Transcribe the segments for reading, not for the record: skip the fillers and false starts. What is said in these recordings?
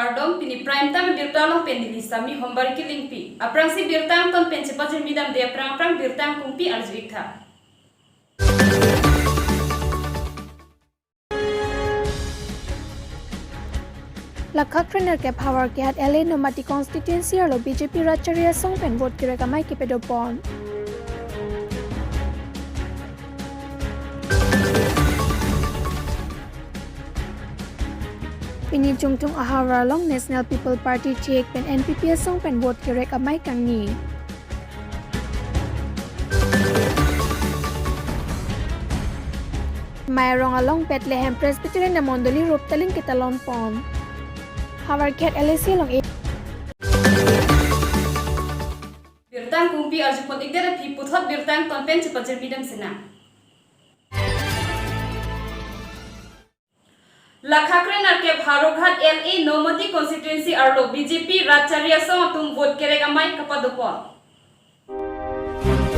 Kardom pini prime time birtalong penili sami hombar killing pi. Aprang si birtang ton pencepat midam de aprang birtang kumpi arjuikha. Lakha trainer ke power ke hat LA nomati constituency lo BJP Racharia song pen vote kira kamai ke pedopon. Pini jungtung ahara long National People Party check pen NPP song pen vote kira kamai kangni. Mayarong along Bethlehem Presbyterian na Mondoli Ruptalin Kitalon Pon. Hawar ket LAC long Birtang kumpi arjupon igdera pi puthot birtang ton pen cepat midam sena. Lakhakren arke Bharoghat LA nomati constituency arlo BJP Racharia song tum vote kere kamai kapadopon.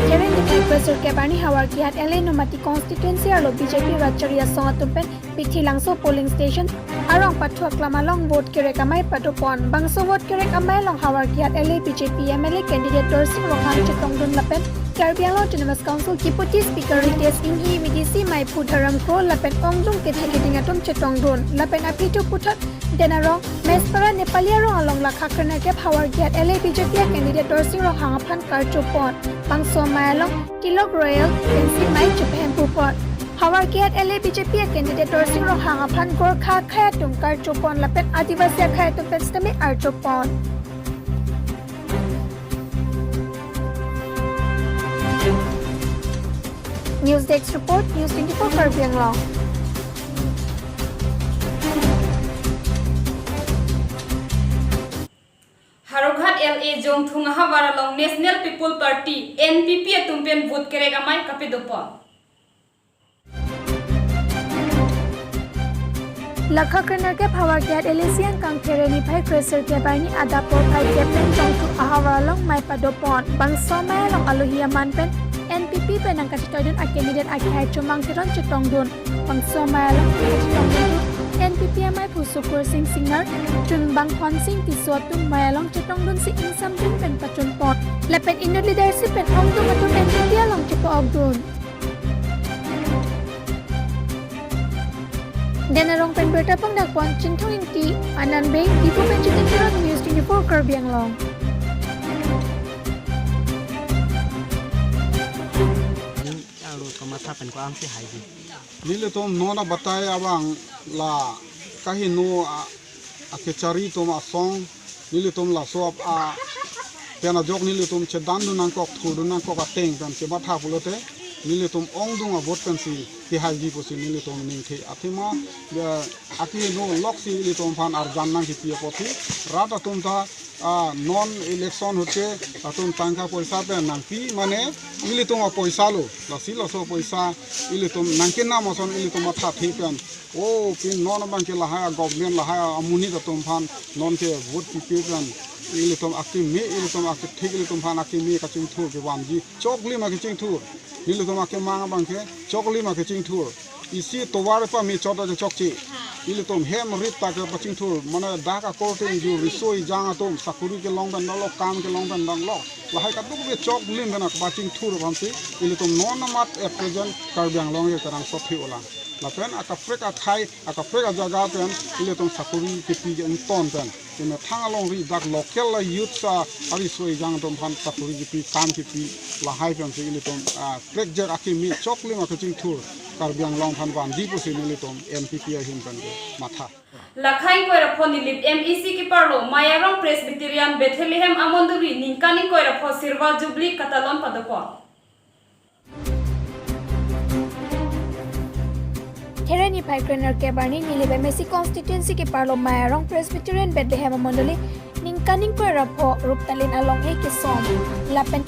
Karen the Professor Kebani Hawar Kiat LA Nomati constituency arlo BJP Racharia Songatumpen Pithi Langso polling station arong pathuak lamalong vote kere kamai patopon bangso vote kere kamai long Hawar Kiat LA BJP MLA candidate Dorsing Rohan Chetongdun Lapen Karbi Autonomous Council Deputy Speaker Rites Inhi VDC Mai Putharam Kro Lapen Ongdung Kethakiting Atom Chetongdun Lapen Apito Puthat Denarong Mespara Nepaliarong along Lakhakren Kep Hawar Kiat LA BJP candidate Dorsing Rohan Phan Karchopon bangso Mayalong Tilok Royal Pensi Mai Chupen Pupot Hawar Kiat LA BJP candidate Dorsing Rohang Phan Gorkha Khayatum Karchopon Lapen Adivasi Khayatum Penstami Archopon News Desk Report News.News Karbi Anglong Haroghat LA jongthung hawar along National People Party NPP tumpen vote kere kamai kapedopon. Lakhakren ke Hawar Kiat LAC kang Kereni Pai Crescer ke Bani Adapo Pai Captain jongthung ahawar along Mai Padopon bangso Mai along Alohia Manpen NPP penang katitodun a candidate a khai chumang tiron chitongdun bangso Mai along chitongdun NPP Mai Pusukur Singh Singer Chun Bang Khon Singh Tisotum Mai along chitongdun si Insam Dun pen pachun pot Lapen Indo leadership pen ongdung atun NPP along chipo ogdun Denarong pen bertapang dakpon Chinthong Inti Anan Beng Ipu pen chitong News.News Karbi Anglong Nile tom nona batai abang la kahinu akechari tom asong nile tom la soap a pena jok nile tom chedan nu nangkok thudu nangkok ateng kan che batha pulote nile tom ongdung a bot pensi ki haji posi nile tom ningthi athima aki no loksi nile tom phan arjan nang ki pia poti rata tom ta non election hoche atun tangka poisa pe nangpi mane ili tuma poisa lo lasi loso poisa ili tum nangkin na moson ili tuma tha thikan o pin non bang ke laha government laha amuni ka tum phan non ke vote pi kan ili tum akti me ili tum akti thik ili tum phan akti me ka ching thur ke wanji chokli ma ke ching thur ili tum akti manga bang ke chokli ma ke ching thur isi towar pa mi chota je chokchi ili tom hem rit ta ke paching thur mana daka korte ju risoi jang atom sakuri ke long ban lo kam ke long ban dang lo lahai ka duk be chok lim bana paching thur bansi ili tom non mat e present Karbi Anglong ke karang sothi ola lapen aka freka khai aka freka jaga pen ili tom sakuri ke pi ge ton pen ina thangalong ri dak local la youth sa ari soi jang tom phan sakuri ke pi kam ke pi lahai pen ili tom frek jer akimi chok lim ka ching thur Karbi Anglong phan ban di posi nili tom NPP hin pan matha Lakhai koira phone lip MEC ki parlo Mayarong Presbyterian Bethlehem Amonduri ninkani koira pho Sirwa Jubilee Katalon padopon Kereni Pai Trainer ke Bani Nilibe Messi constituency ke parlo Mayarong Presbyterian Bethlehem Amondoli ninkani koira pho Ruptalin along e ke som Lapen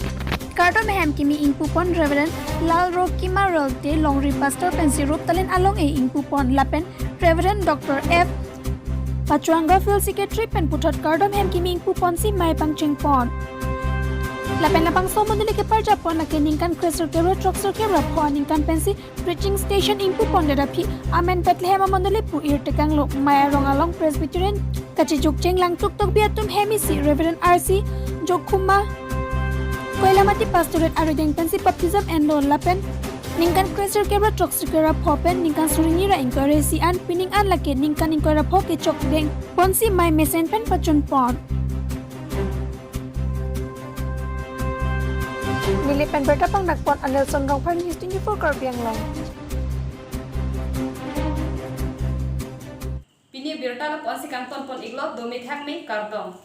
Karto mehem kimi ingpupon Reverend Lal Ro Kimarol de Longri Pastor Pensi Ruptalin along e ingpupon Lapen Reverend Dr. F. Pachuanga Field Secretary Pen Putot Karto mehem kimi ingpupon si Mai Pangching Pon Lapen lapang so mondili ke parja pon na keningkan crescer ke rotroxer ke rapon ningkan pensi preaching station impu pon derapi amen Bethlehem mondili pu ir tekang lo maya rong along Presbyterian kachi jukcheng lang tuk tok biatum hemi si Reverend RC Jokuma Koilamati Pastorate Arideng pensi baptism and lo lapen ningkan crescer ke rotroxer ke rapopen ningkan suringi ra inquire si an pining an lake ningkan inquire rapo ke chok deng ponsi mai mesen pen pachun pon Nilipan berita pang nagpon Nelson Rong Pan News.News Karbi Anglong. Pini berita la pon si kanton pon iglot domit hak me kardong.